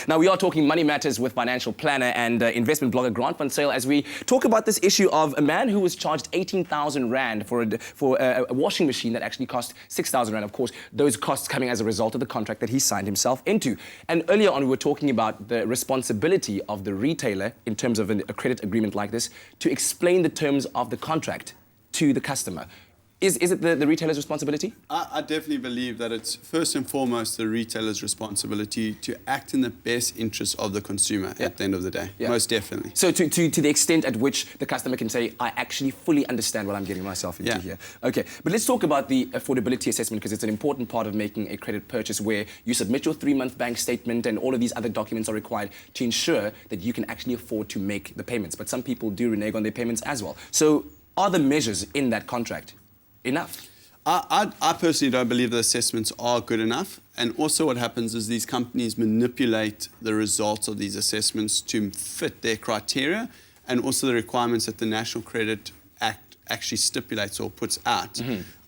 Now, we are talking money matters with financial planner and investment blogger Grant Van Sale as we talk about this issue of a man who was charged 18,000 Rand for a washing machine that actually cost 6,000 Rand. Of course, those costs coming as a result of the contract that he signed himself into. And earlier on, we were talking about the responsibility of the retailer in terms of a credit agreement like this to explain the terms of the contract to the customer. Is it the retailer's responsibility? I definitely believe that it's first and foremost the retailer's responsibility to act in the best interest of the consumer at the end of the day. Yeah. Most definitely. So to the extent at which the customer can say, I actually fully understand what I'm getting myself into here. Okay, but let's talk about the affordability assessment because it's an important part of making a credit purchase where you submit your 3-month bank statement and all of these other documents are required to ensure that you can actually afford to make the payments. But some people do renege on their payments as well. So are the measures in that contract enough? I personally don't believe the assessments are good enough. And also what happens is these companies manipulate the results of these assessments to fit their criteria and also the requirements that the National Credit Act actually stipulates or puts out.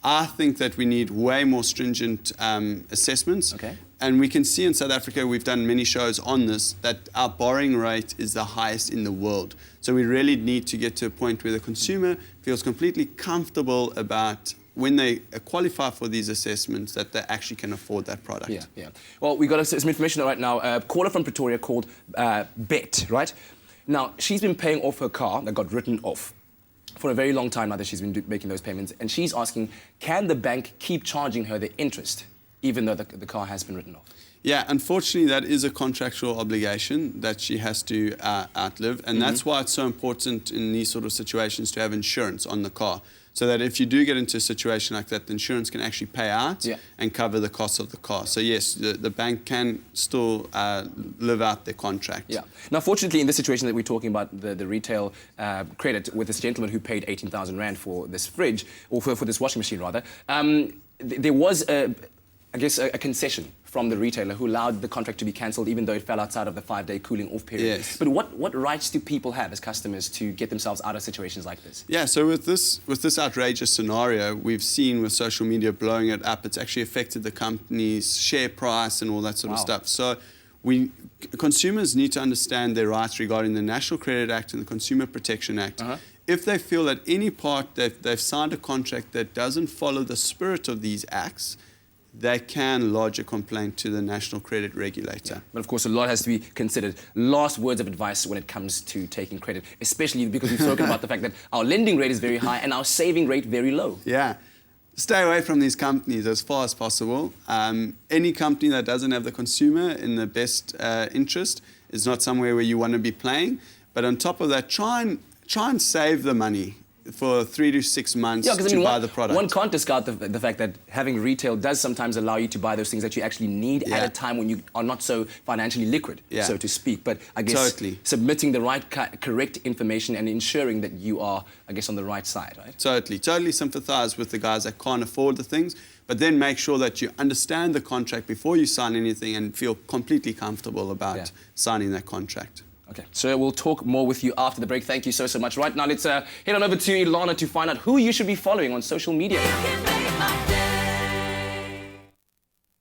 I think that we need way more stringent assessments. Okay. And we can see in South Africa, we've done many shows on this, that our borrowing rate is the highest in the world. So we really need to get to a point where the consumer feels completely comfortable about when they qualify for these assessments that they actually can afford that product. Yeah. Well, we got some information right now. A caller from Pretoria called Bet, right? Now, she's been paying off her car that got written off for a very long time now that she's been making those payments. And she's asking, can the bank keep charging her the interest even though the car has been written off? Yeah, unfortunately, that is a contractual obligation that she has to outlive. And that's why it's so important in these sort of situations to have insurance on the car. So that if you do get into a situation like that, the insurance can actually pay out and cover the cost of the car. So yes, the bank can still live out their contract. Yeah. Now, fortunately, in this situation that we're talking about, the retail credit with this gentleman who paid 18,000 Rand for this fridge, or for this washing machine rather, there was I guess a concession from the retailer who allowed the contract to be cancelled even though it fell outside of the 5-day cooling off period. Yes. But what rights do people have as customers to get themselves out of situations like this? Yeah, so with this outrageous scenario, we've seen with social media blowing it up, it's actually affected the company's share price and all that sort of stuff. So consumers need to understand their rights regarding the National Credit Act and the Consumer Protection Act. If they feel that any part that they've signed a contract that doesn't follow the spirit of these acts, they can lodge a complaint to the National Credit Regulator. But of course, a lot has to be considered. Last words of advice when it comes to taking credit, especially because we've spoken about the fact that our lending rate is very high and our saving rate very low. Yeah. Stay away from these companies as far as possible. Any company that doesn't have the consumer in the best interest is not somewhere where you want to be playing. But on top of that, try and save the money for 3 to 6 months to buy the product. One can't discount the fact that having retail does sometimes allow you to buy those things that you actually need at a time when you are not so financially liquid, so to speak. But I guess submitting the right, correct information and ensuring that you are, I guess, on the right side, right? Totally sympathize with the guys that can't afford the things, but then make sure that you understand the contract before you sign anything and feel completely comfortable about signing that contract. Okay, so we'll talk more with you after the break. Thank you so much. Right now, let's head on over to Ilana to find out who you should be following on social media.